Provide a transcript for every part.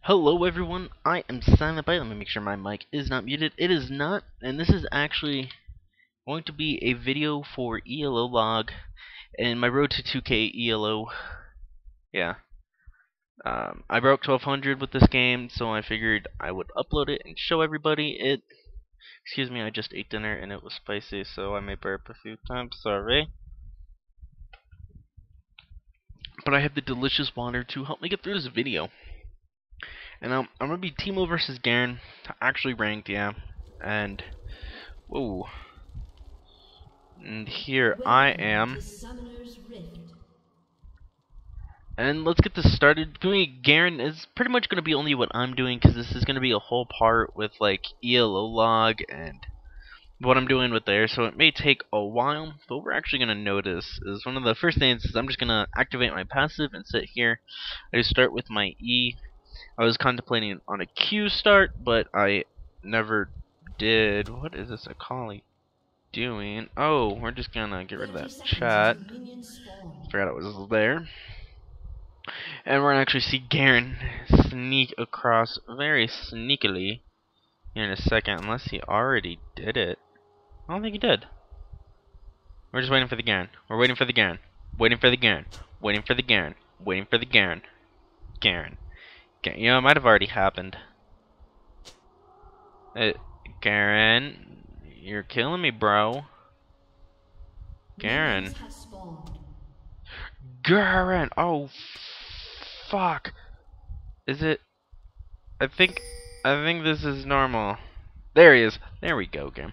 Hello everyone, I am Silent Bite. Let me make sure my mic is not muted. It is not, and this is actually going to be a video for ELO log and my road to 2K ELO. Yeah. I broke 1200 with this game, so I figured I would upload it and show everybody it. Excuse me, I just ate dinner and it was spicy, so I may burp a few times, sorry. But I have the delicious water to help me get through this video. And I'm gonna be Teemo versus Garen, actually ranked, yeah. And whoa. And here I am. And let's get this started. Doing Garen is pretty much gonna be only what I'm doing, because this is gonna be a whole part with like ELO log and what I'm doing with there, so it may take a while, but we're actually gonna notice is one of the first things is I'm just gonna activate my passive and sit here. I start with my E. I was contemplating on a Q start, but I never did. What is this Akali doing? Oh, we're just gonna get rid of that chat. Forgot it was there. And we're gonna actually see Garen sneak across very sneakily here in a second, unless he already did it. I don't think he did. We're just waiting for the Garen. We're waiting for the Garen. Waiting for the Garen. Waiting for the Garen. Waiting for the Garen. Garen. You know, it might have already happened. Garen, you're killing me, bro. Garen. Garen! Oh, fuck. Is it? I think this is normal. There he is. There we go, Garen.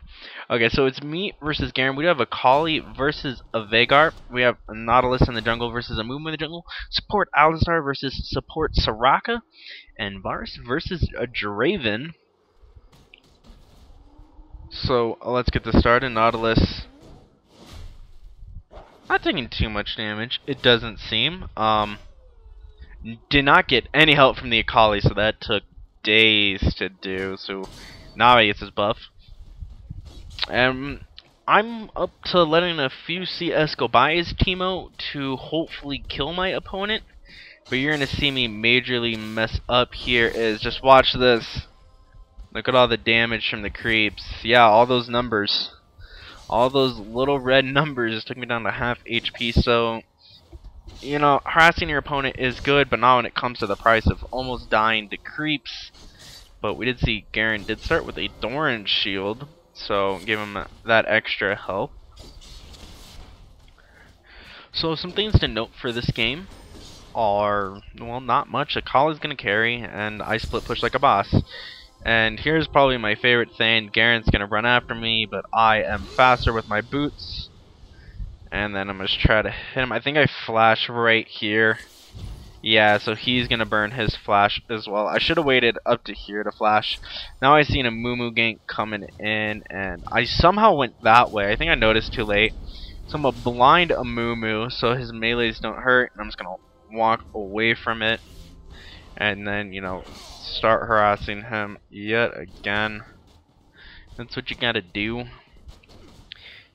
Okay, so it's me versus Garen. We have a Akali versus a Veigar. We have a Nautilus in the jungle versus a Mumu in the jungle. Support Alistar versus support Soraka. And Varus versus a Draven. So let's get this started. Nautilus not taking too much damage, it doesn't seem. Did not get any help from the Akali, so that took days to do. So now he gets his buff. I'm up to letting a few CS go by as Teemo to hopefully kill my opponent. But you're gonna see me majorly mess up here. Is just watch this. Look at all the damage from the creeps. Yeah, all those numbers. All those little red numbers took me down to half HP. So, you know, harassing your opponent is good, but not when it comes to the price of almost dying to creeps. But we did see Garen did start with a Doran shield, so give him that extra help. So some things to note for this game are, well, not much. Akali's gonna carry, and I split push like a boss. And here's probably my favorite thing. Garen's gonna run after me, but I am faster with my boots. And then I'm gonna try to hit him. I think I flash right here. Yeah, so he's gonna burn his flash as well. I should have waited up to here to flash. Now I seen a Mumu gank coming in, and I somehow went that way. I think I noticed too late. So I'm gonna blind a Mumu so his melees don't hurt, and I'm just gonna walk away from it. And then, you know, start harassing him yet again. That's what you gotta do.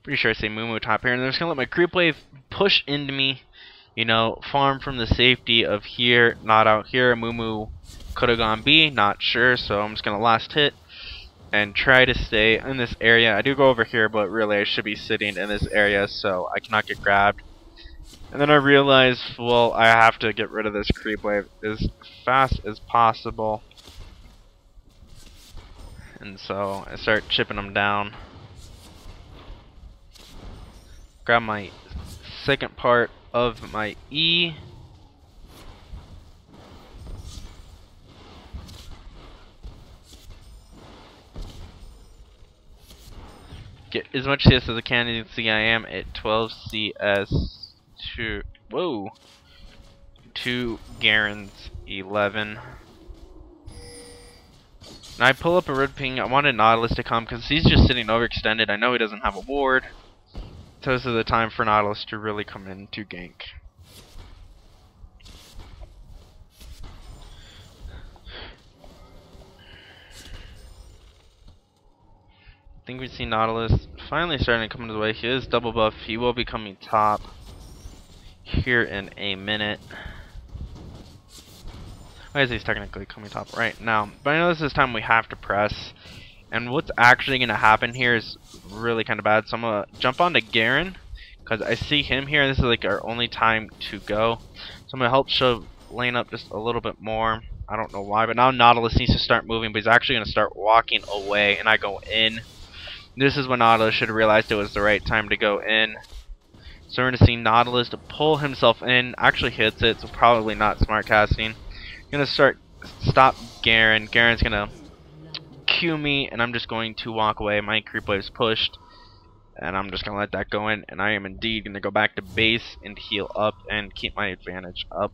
Pretty sure I say Mumu top here, and I'm just gonna let my creep wave push into me. You know, farm from the safety of here, not out here. Mumu could have gone B, not sure, so I'm just gonna last hit and try to stay in this area. I do go over here, but really I should be sitting in this area so I cannot get grabbed. And then I realized, well, I have to get rid of this creep wave as fast as possible. And so I start chipping them down. Grab my second part of my E. Get as much CS as I can. As you can see, I am at 12 CS to Garen's 11. And I pull up a red ping. I wanted Nautilus to come because he's just sitting overextended. I know he doesn't have a ward. So this is the time for Nautilus to really come in to gank. I think we see Nautilus finally starting to come his way. He is double buff. He will be coming top here in a minute. I guess he's technically coming top right now. But I know this is time we have to press. And what's actually going to happen here is really kind of bad. So I'm going to jump onto Garen, because I see him here, and this is like our only time to go. So I'm going to help shove lane up just a little bit more. I don't know why, but now Nautilus needs to start moving, but he's actually going to start walking away, and I go in. This is when Nautilus should have realized it was the right time to go in. So we're going to see Nautilus to pull himself in. Actually hits it, so probably not smart casting. Going to stop Garen. Garen's going to Q me, and I'm just going to walk away. My creep wave's pushed, and I'm just going to let that go in, and I am indeed going to go back to base and heal up and keep my advantage up.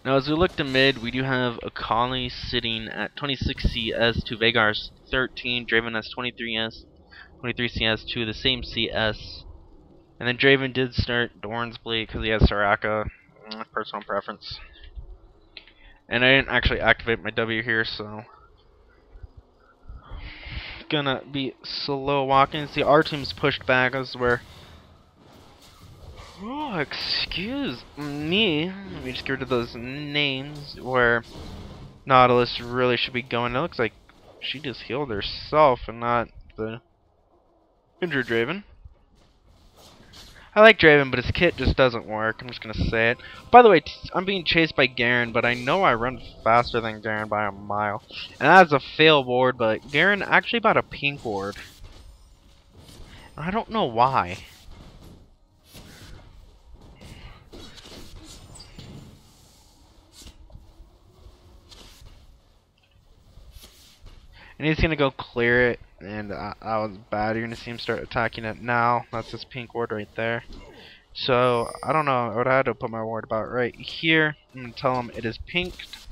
Now as we look to mid, we do have Akali sitting at 26 CS to Veigar's 13, Draven has 23 CS to the same CS. And then Draven did start Dorn's Blade because he has Soraka. Personal preference. And I didn't actually activate my W here, so gonna be slow walking. See, our team's pushed back. This is where. Oh, excuse me. Let me just get rid of those names. Where Nautilus really should be going. It looks like she just healed herself and not the injured Draven. I like Draven, but his kit just doesn't work. I'm just gonna say it. By the way, I'm being chased by Garen, but I know I run faster than Garen by a mile. And that's a fail ward, but Garen actually bought a pink ward. I don't know why. And he's gonna go clear it, and that was bad. You're gonna see him start attacking it now. That's his pink ward right there. So I don't know. I would have to put my ward about right here. I'm gonna tell him it is pinked,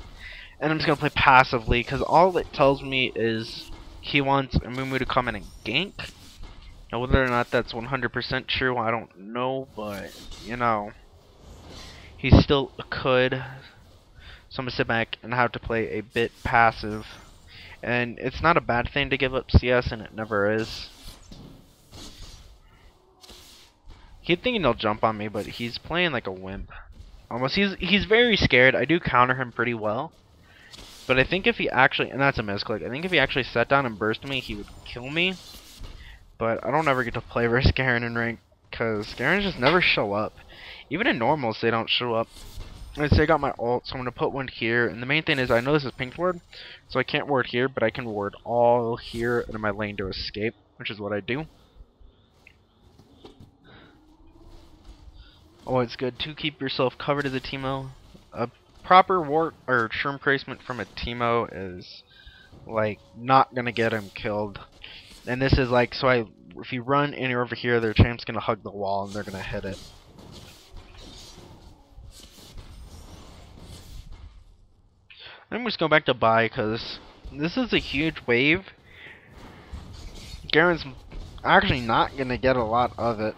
and I'm just gonna play passively because all it tells me is he wants Amumu to come in and gank. Now whether or not that's 100% true, I don't know, but you know, he still could. So I'm gonna sit back and have to play a bit passive. And it's not a bad thing to give up CS, and it never is. He'd thinking he'll jump on me, but he's playing like a wimp. Almost, he's very scared. I do counter him pretty well. But I think if he actually, and that's a misclick, I think if he actually sat down and burst me, he would kill me. But I don't ever get to play versus Garen in rank, because Garen just never show up. Even in normals, they don't show up. I say I got my ult, so I'm going to put one here. And the main thing is, I know this is pink ward, so I can't ward here, but I can ward all here into my lane to escape, which is what I do. Always good to keep yourself covered as a Teemo. A proper ward or shroom placement from a Teemo is like not going to get him killed. And this is like, so if you run and you're over here, their champ's going to hug the wall and they're going to hit it. I'm just going back to buy because this is a huge wave. Garen's actually not going to get a lot of it.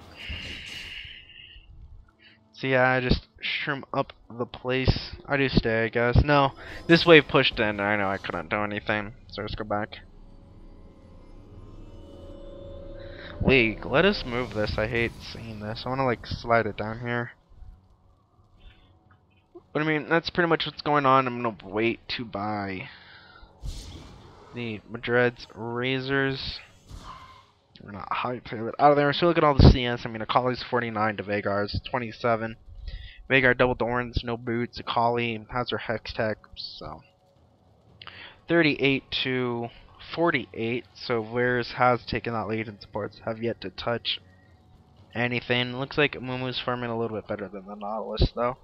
So yeah, I just shroom up the place. I do stay, I guess. No, this wave pushed in. I know I couldn't do anything. So let's go back. League, let us move this. I hate seeing this. I want to like slide it down here. But I mean, that's pretty much what's going on. I'm gonna wait to buy the Madred's Razors. We're not hype it out of there. So look at all the CS. I mean, Akali's 49 to Veigar's 27. Veigar double thorns, no boots. Akali has her hex tech, so 38 to 48. So Varus has taken that lead, and supports have yet to touch anything. Looks like Mumu's farming a little bit better than the Nautilus, though.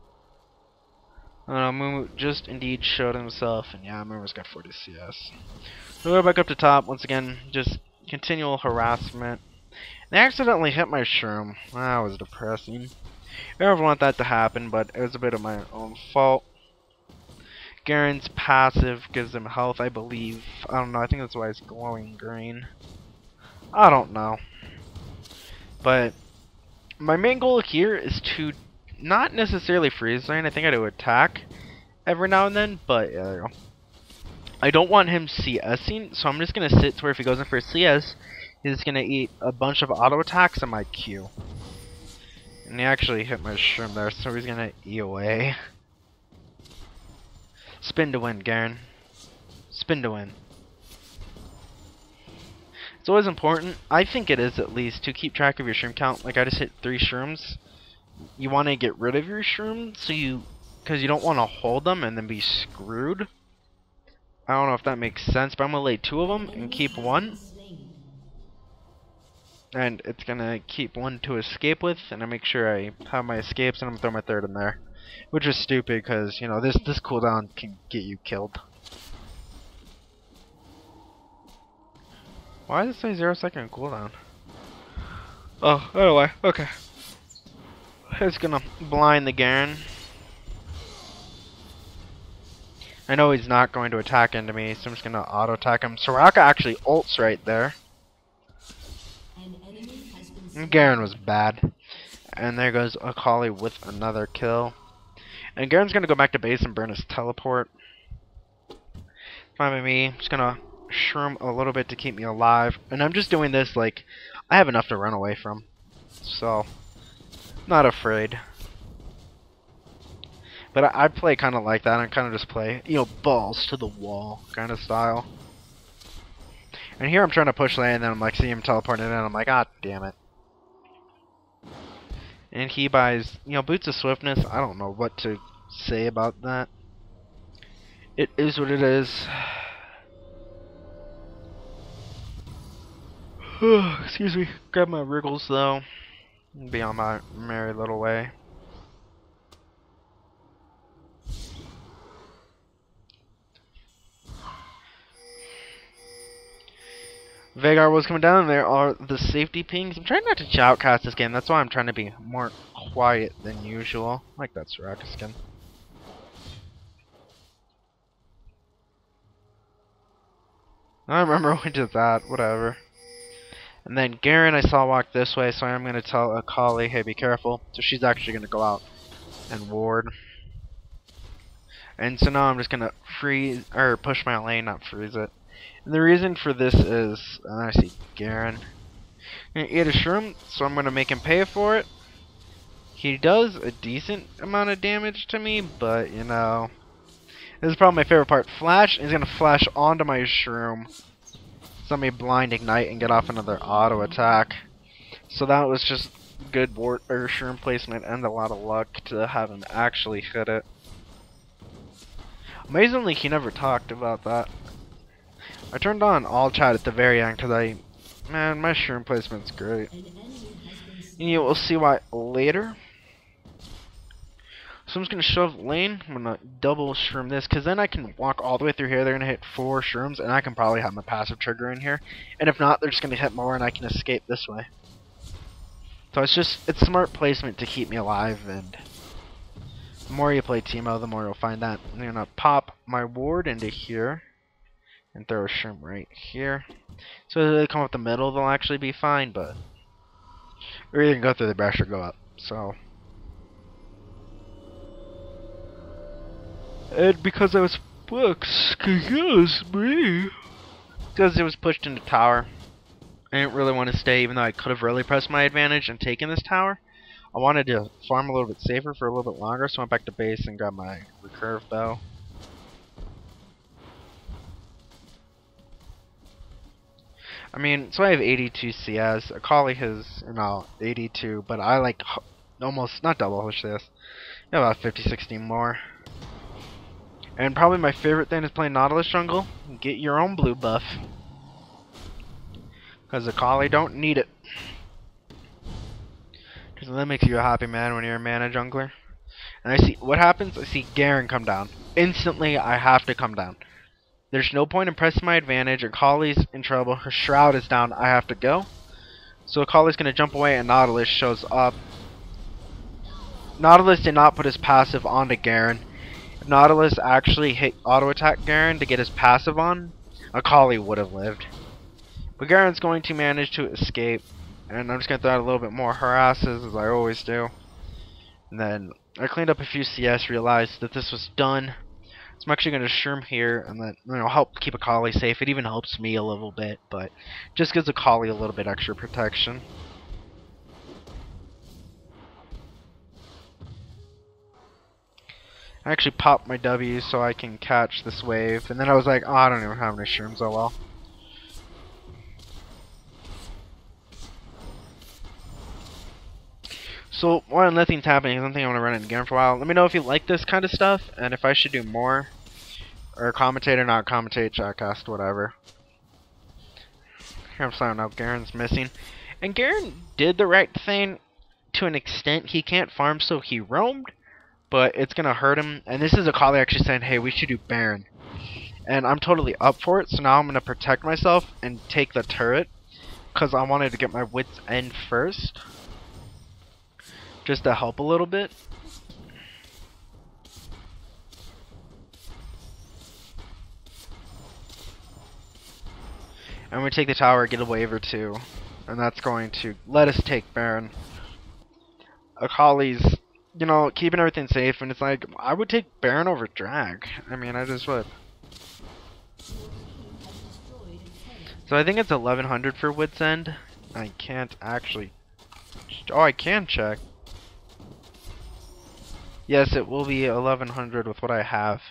Mumu just indeed showed himself, and yeah, Mumu's got 40 CS. So we're back up to top once again. Just continual harassment. They accidentally hit my shroom. That was depressing. I never want that to happen, but it was a bit of my own fault. Garen's passive gives him health, I believe. I don't know. I think that's why it's glowing green. I don't know. But my main goal here is to not necessarily freeze lane. I think I do attack every now and then, but yeah, there you go. I don't want him CSing, so I'm just going to sit to where if he goes in for a CS, he's going to eat a bunch of auto attacks on my Q. And he actually hit my shroom there, so he's going to E away. Spin to win, Garen. Spin to win. It's always important, I think it is at least, to keep track of your shroom count. Like I just hit 3 shrooms. You want to get rid of your shrooms because you don't want to hold them and then be screwed. I don't know if that makes sense, but I'm gonna lay 2 of them and keep 1. And it's gonna keep 1 to escape with, and I make sure I have my escapes, and I'm gonna throw my 3rd in there, which is stupid because you know this cooldown can get you killed. Why does it say 0-second cooldown? Oh, anyway, okay. It's gonna blind the Garen. I know he's not going to attack into me, so I'm just gonna auto attack him. Soraka actually ults right there. And Garen was bad. And there goes Akali with another kill. And Garen's gonna go back to base and burn his teleport. Fine by me. I'm just gonna shroom a little bit to keep me alive. And I'm just doing this like I have enough to run away from. So, not afraid. But I play kind of like that. I kind of just play, you know, balls to the wall kind of style. And here I'm trying to push lane, and then I'm like, see him teleporting in, and I'm like, ah, damn it. And he buys, you know, Boots of Swiftness. I don't know what to say about that. It is what it is. Excuse me. Grab my wriggles, though. Be on my merry little way. Veigar was coming down, and there are the safety pings. I'm trying not to shoutcast this game, that's why I'm trying to be more quiet than usual. I like that Soraka skin. I remember we did that, whatever. And then Garen I saw walk this way, so I'm going to tell Akali, hey, be careful. So she's actually going to go out and ward. And so now I'm just going to freeze, or push my lane, not freeze it. And the reason for this is, I see Garen. He ate a shroom, so I'm going to make him pay for it. He does a decent amount of damage to me, but, you know, this is probably my favorite part. Flash, he's going to flash onto my shroom. So let me blind ignite and get off another auto attack. So that was just good ward or shroom placement and a lot of luck to have him actually hit it. Amazingly, he never talked about that. I turned on all chat at the very end because man, my shroom placement's great. And you will see why later. So I'm just going to shove lane. I'm going to double shroom this because then I can walk all the way through here. They're going to hit 4 shrooms and I can probably have my passive trigger in here. And if not, they're just going to hit more and I can escape this way. So it's smart placement to keep me alive, and the more you play Teemo, the more you'll find that. I'm going to pop my ward into here. And throw a shroom right here. So if they come up the middle, they'll actually be fine, but or you can go through the brush or go up. So and because I was excuse me, because it was pushed into tower, I didn't really want to stay, even though I could have really pressed my advantage and taken this tower. I wanted to farm a little bit safer for a little bit longer, so I went back to base and got my recurve bow. I mean, so I have 82 CS. Akali has, you know, 82, but I like almost, not double this. I have about 50, 60 more. And probably my favorite thing is playing Nautilus jungle. Get your own blue buff. Because Akali don't need it. Because that makes you a happy man when you're a mana jungler. And I see, what happens? I see Garen come down. Instantly, I have to come down. There's no point in pressing my advantage. Akali's in trouble. Her shroud is down. I have to go. So Akali's going to jump away and Nautilus shows up. Nautilus did not put his passive onto Garen. If Nautilus actually hit auto attack Garen to get his passive on, Akali would have lived. But Garen's going to manage to escape. And I'm just going to throw out a little bit more harasses as I always do. And then I cleaned up a few CS, realized that this was done. So I'm actually going to shroom here and then, you know, help keep Akali safe. It even helps me a little bit, but just gives Akali a little bit extra protection. I actually popped my W so I can catch this wave, and then I was like, oh, I don't even have any shrooms, oh well. So, while nothing's happening, I don't think I'm going to run it again for a while. Let me know if you like this kind of stuff, and if I should do more. Or commentate or not commentate, chatcast, whatever. Here I'm signing up, Garen's missing. And Garen did the right thing to an extent. He can't farm, so he roamed, but it's going to hurt him. And this is a call actually saying, hey, we should do Baron. And I'm totally up for it, so now I'm going to protect myself and take the turret. Because I wanted to get my wits end first. Just to help a little bit. And we take the tower, get a wave or two. And that's going to let us take Baron. Akali's, you know, keeping everything safe. And it's like, I would take Baron over Drag. I mean, I just would. So I think it's 1100 for Wits End. I can't actually... Oh, I can check. Yes, it will be 1100 with what I have.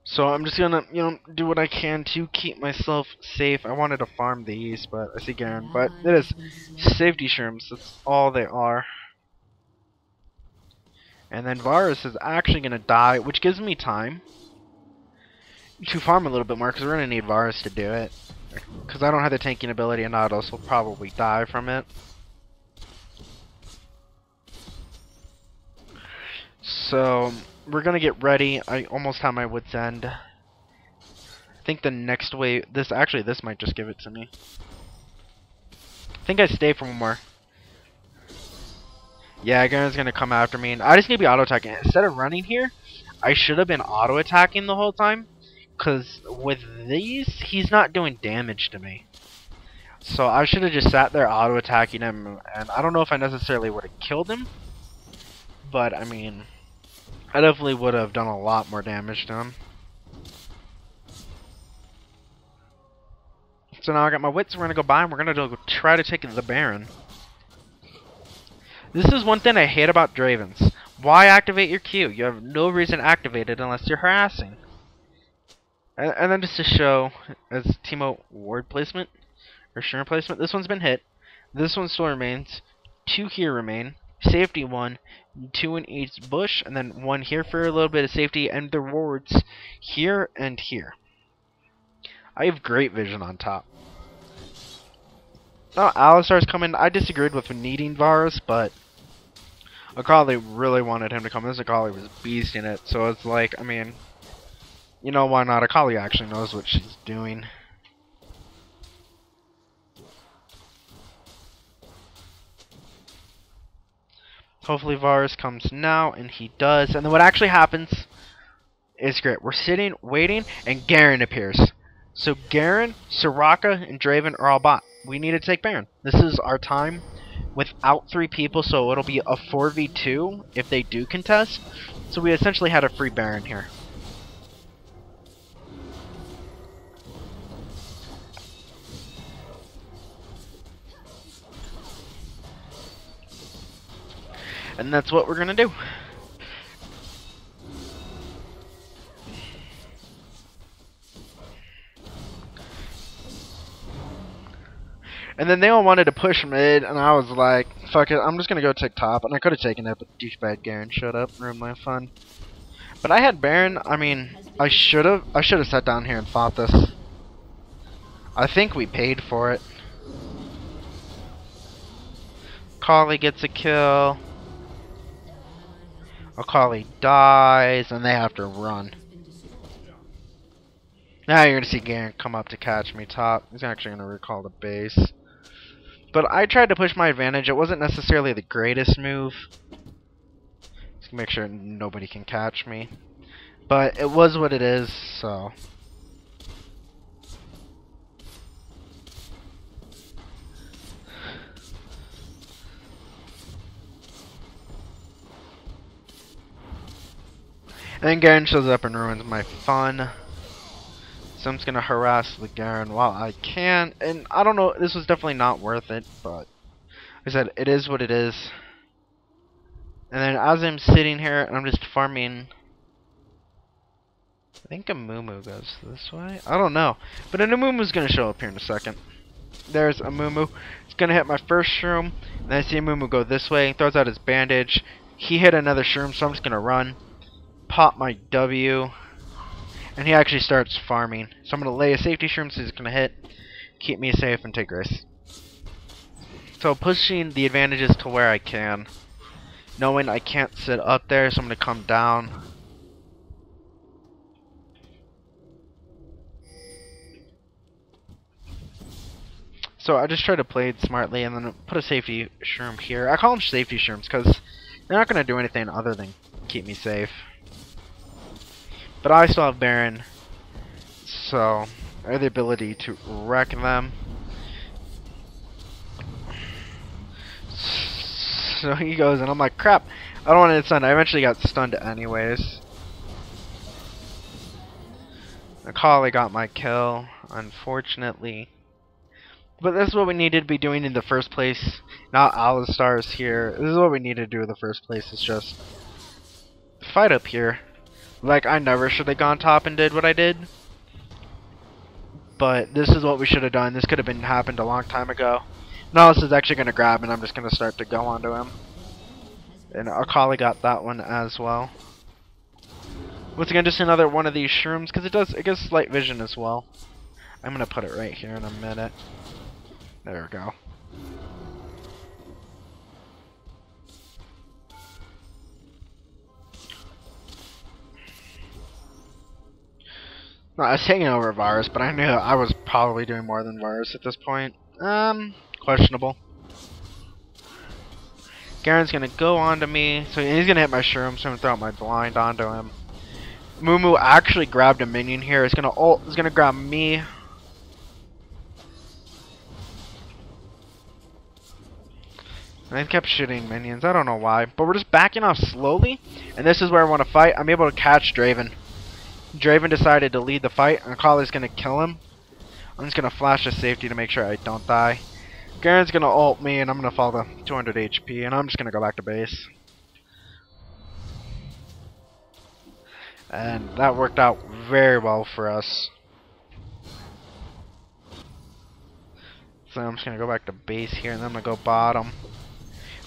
So I'm just gonna, you know, do what I can to keep myself safe. I wanted to farm these, but I see Garen. But it is safety shrooms. That's all they are. And then Varus is actually gonna die, which gives me time to farm a little bit more, because we're gonna need Varus to do it. Because I don't have the tanking ability, and Nautilus will probably die from it. So we're gonna get ready. I almost have my wits end. I think the next wave, this might just give it to me. I think I stay for one more. Yeah, Garen's gonna come after me, and I just need to be auto attacking. Instead of running here, I should have been auto attacking the whole time, because with these, he's not doing damage to me. So I should have just sat there auto attacking him, and I don't know if I necessarily would have killed him, but I mean, I definitely would have done a lot more damage to him. So now I got my wits, we're gonna go by and we're gonna go try to take the Baron. This is one thing I hate about Dravens. Why activate your Q? You have no reason to activate it unless you're harassing. And then just to show, as Teemo ward placement, or Shroom placement, this one's been hit. This one still remains. 2 here remain. Safety 1, 2 in each bush, and then 1 here for a little bit of safety, and the wards here and here. I have great vision on top. Now Alistar's coming. I disagreed with needing Varus, but Akali really wanted him to come. This Akali was beasting it, so it's like, I mean, you know, why not? Akali actually knows what she's doing. Hopefully Varus comes now, and he does. And then what actually happens is great. We're sitting, waiting, and Garen appears. So Garen, Soraka, and Draven are all bot. We need to take Baron. This is our time without 3 people, so it'll be a 4v2 if they do contest. So we essentially had a free Baron here. And that's what we're gonna do. And then they all wanted to push mid, and I was like, fuck it, I'm just gonna go take top. And I could have taken it, but douchebag Garen showed up and ruined my fun. But I had Baron. I mean, I should have sat down here and fought this. I think we paid for it. Akali gets a kill. Akali dies, and they have to run. Now you're gonna see Garen come up to catch me top. He's actually gonna recall the base. But I tried to push my advantage. It wasn't necessarily the greatest move. Just make sure nobody can catch me. But it was what it is, so. And then Garen shows up and ruins my fun. So I'm just gonna harass the Garen while I can. And I don't know, this was definitely not worth it, but like I said, it is what it is. And then as I'm sitting here and I'm just farming I think a Mumu goes this way. I don't know. But an Amumu's gonna show up here in a second. There's a Mumu. It's gonna hit my first shroom. And then I see a Mumu go this way. Throws out his bandage. He hit another shroom, so I'm just gonna run. Pop my W. And he actually starts farming. So I'm gonna lay a safety shroom so he's gonna hit. Keep me safe and take risks. So pushing the advantages to where I can. Knowing I can't sit up there, so I'm gonna come down. So I just try to play it smartly and then put a safety shroom here. I call them safety shrooms because they're not going to do anything other than keep me safe. But I still have Baron, so I have the ability to wreck them. So he goes and I'm like, crap, I don't want to get stunned. I eventually got stunned anyways. Akali got my kill, unfortunately. But this is what we needed to be doing in the first place. Not Alistar's here. This is what we need to do in the first place. Is just fight up here. Like, I never should have gone top and did what I did. But this is what we should have done. This could have been happened a long time ago. Nautilus is actually going to grab and I'm just going to start to go onto him. And Akali got that one as well. Once again, just another one of these shrooms. Because it gives slight vision as well. I'm going to put it right here in a minute. There we go. No, I was taking over Varus, but I knew I was probably doing more than Varus at this point. Questionable. Garen's gonna go onto me, so he's gonna hit my shroom, so I'm gonna throw out my blind onto him. Mumu actually grabbed a minion here. He's gonna ult. He's gonna grab me. And I kept shooting minions. I don't know why. But we're just backing off slowly. And this is where I want to fight. I'm able to catch Draven. Draven decided to lead the fight. And Akali's going to kill him. I'm just going to flash a safety to make sure I don't die. Garen's going to ult me. And I'm going to fall to 200 HP. And I'm just going to go back to base. And that worked out very well for us. So I'm just going to go back to base here. And then I'm going to go bottom.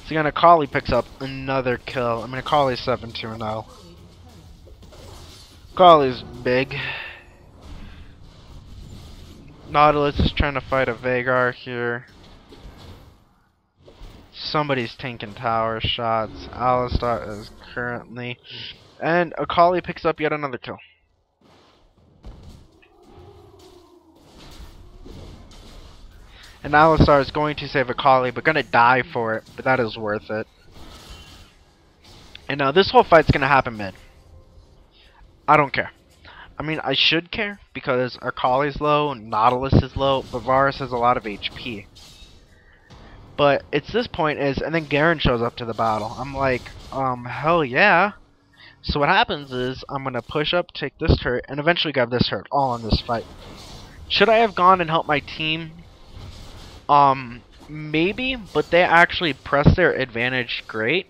So again, Akali picks up another kill. I mean, Akali's 7-2-0. Akali's big. Nautilus is trying to fight a Veigar here. Somebody's tanking tower shots. Alistar is currently. And Akali picks up yet another kill. And Alistar is going to save Akali, but going to die for it. But that is worth it. And now this whole fight's going to happen mid. I don't care. I mean, I should care, because Akali's low, Nautilus is low, but Varus has a lot of HP. But it's this point is, and then Garen shows up to the battle. I'm like, hell yeah. So what happens is, I'm going to push up, take this turret, and eventually grab this turret, all in this fight. Should I have gone and helped my team? Maybe, but they actually pressed their advantage great,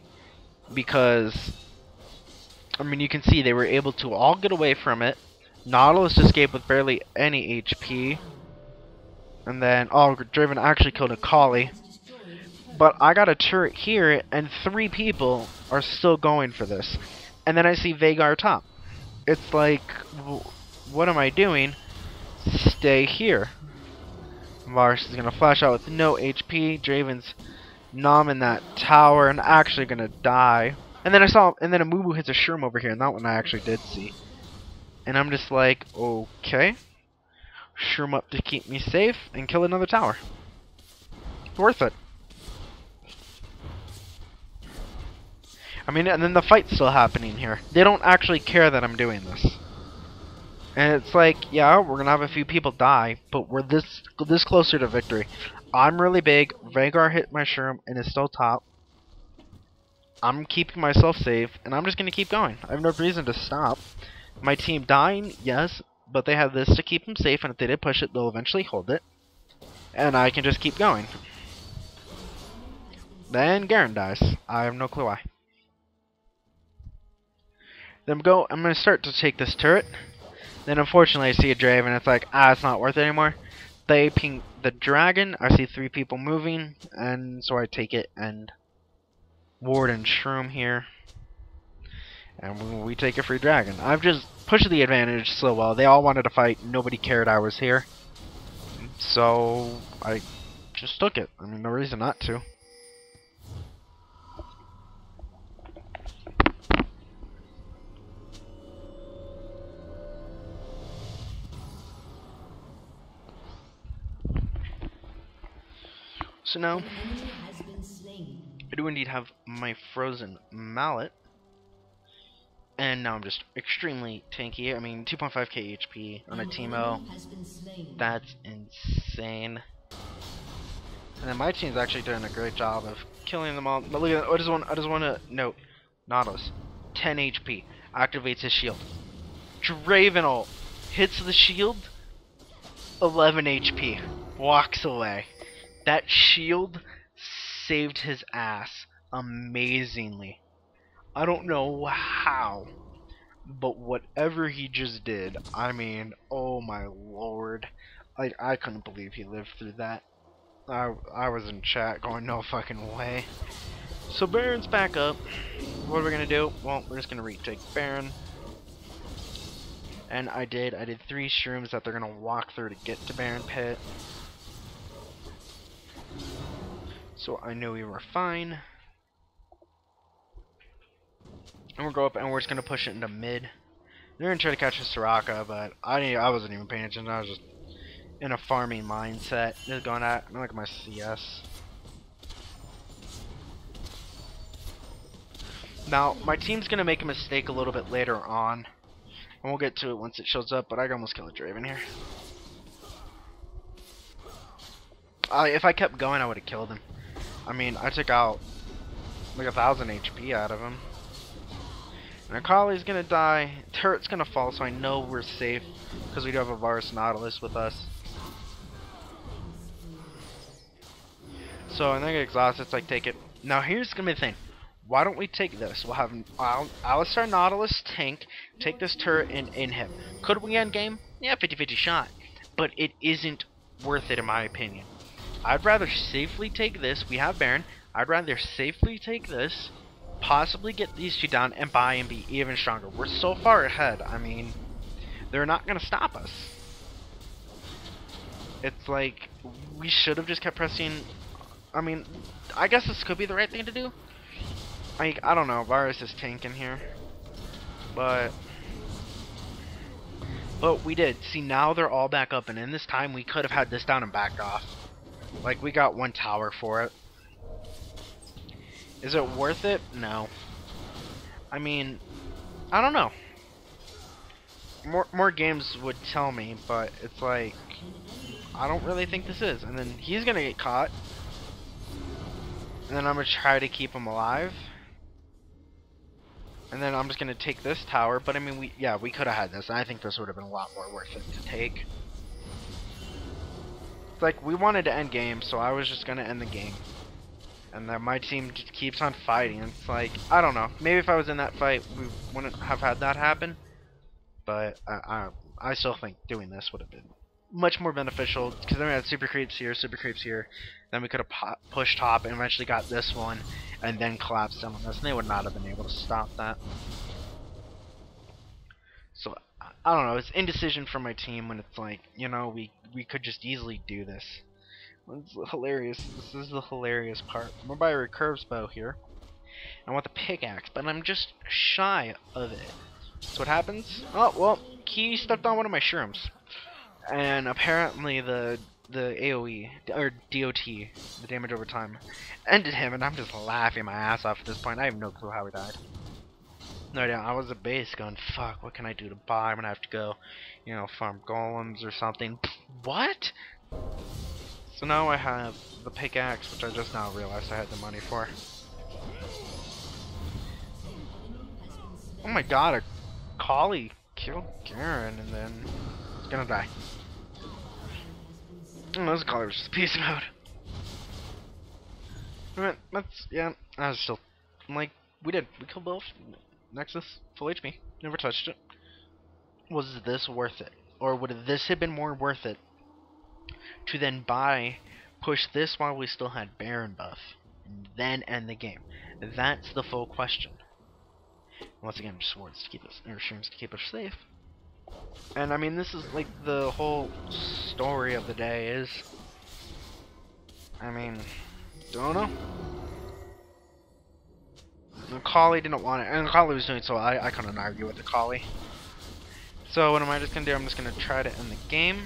because, I mean, you can see they were able to all get away from it. Nautilus escaped with barely any HP, and then, oh, Draven actually killed Akali. But I got a turret here, and 3 people are still going for this. And then I see Veigar top. It's like, what am I doing? Stay here. Varus is going to flash out with no HP. Draven's nomming that tower and actually going to die. And then a Mumu hits a shroom over here, and that one I actually did see. And I'm just like, okay. Shroom up to keep me safe and kill another tower. Worth it. I mean, and then the fight's still happening here. They don't actually care that I'm doing this. And it's like, yeah, we're gonna have a few people die, but we're this closer to victory. I'm really big. Veigar hit my shroom and is still top. I'm keeping myself safe, and I'm just gonna keep going. I have no reason to stop. My team dying, yes, but they have this to keep them safe, and if they did push it, they'll eventually hold it. And I can just keep going. Then Garen dies. I have no clue why. Then I'm going to start to take this turret. Then unfortunately I see a Draven and it's like, it's not worth it anymore. They ping the dragon, I see 3 people moving, and so I take it and ward and shroom here. And we take a free dragon. I've just pushed the advantage so well. They all wanted to fight, nobody cared I was here. So I just took it. I mean, no reason not to. So now, I do indeed have my frozen mallet. And now I'm just extremely tanky. I mean, 2.5k HP on a Teemo. That's insane. And then my team's actually doing a great job of killing them all. But look at that. I just want to note, Nautilus, 10 HP, activates his shield. Draven ult hits the shield, 11 HP, walks away. That shield saved his ass amazingly. I don't know how, but whatever he just did, I mean, oh my lord. I couldn't believe he lived through that. I was in chat going, no fucking way. So Baron's back up. What are we gonna do? Well, we're just gonna retake Baron. And I did 3 shrooms that they're gonna walk through to get to Baron Pit. So I knew we were fine. And we'll go up and we're just gonna push it into mid. They're gonna try to catch a Soraka, but I wasn't even paying attention. I was just in a farming mindset. Just going at like my CS. Now my team's gonna make a mistake a little bit later on, and we'll get to it once it shows up. But I almost killed a Draven here. If I kept going, I would have killed him. I mean, I took out like 1,000 HP out of him. And Akali's gonna die. Turret's gonna fall, so I know we're safe because we do have a Varus Nautilus with us. So I'm gonna get exhausted, it's like take it. Now here's gonna be the thing. Why don't we take this? We'll have Alistar Nautilus tank, take this turret and in him. Could we end game? Yeah, 50-50 shot. But it isn't worth it in my opinion. I'd rather safely take this. We have Baron. I'd rather safely take this, possibly get these 2 down, and buy and be even stronger. We're so far ahead. I mean, they're not going to stop us. It's like, we should have just kept pressing. I mean, I guess this could be the right thing to do. I don't know. Varus is tanking here. But we did. See, now they're all back up, and in this time, we could have had this down and backed off. Like, we got 1 tower for it. Is it worth it? No. I mean, I don't know. More games would tell me, but it's like, I don't really think this is. And then he's gonna get caught. And then I'm gonna try to keep him alive. And then I'm just gonna take this tower. But I mean, we could have had this. And I think this would have been a lot more worth it to take. It's like, we wanted to end game, so I was just gonna end the game. And then my team just keeps on fighting. It's like, I don't know. Maybe if I was in that fight, we wouldn't have had that happen. But I still think doing this would have been much more beneficial. Because then we had super creeps here. Then we could have pushed top and eventually got this one. And then collapsed them on this. And they would not have been able to stop that. So, I don't know. It's indecision from my team when it's like, you know, we could just easily do this. It's hilarious. This is the hilarious part. I'm gonna buy a recurves bow here. I want the pickaxe, but I'm just shy of it. So what happens? Oh, well, he stepped on one of my shrooms. And apparently the AoE, or DOT, the damage over time, ended him, and I'm just laughing my ass off at this point. I have no clue how he died. No idea. I was at base going, fuck, what can I do to buy? I'm gonna have to go, you know, farm golems or something. What? So now I have the pickaxe, which I just now realized I had the money for. Oh my god, a collie killed Garen and then he's gonna die. Oh, this collie was just a piece of mode. Alright, yeah, I was still, I'm like, we killed both. Nexus, full HP, never touched it. Was this worth it? Or would this have been more worth it to then push this while we still had Baron buff, and then end the game? That's the full question. Once again, just words to keep us, or streams to keep us safe. And I mean, this is like the whole story of the day is, I mean, don't know. The Collie didn't want it, and the Collie was doing so. I couldn't argue with the Collie. So what am I just gonna do? I'm just gonna try to end the game.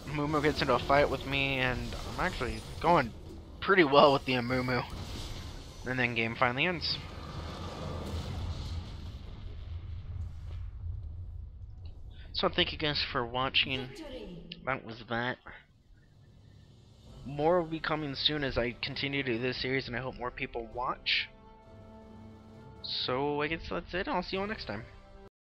Amumu gets into a fight with me, and I'm actually going pretty well with the Amumu. And then game finally ends. So thank you guys for watching. That was that. More will be coming soon as I continue to do this series, and I hope more people watch. So I guess that's it. I'll see you all next time.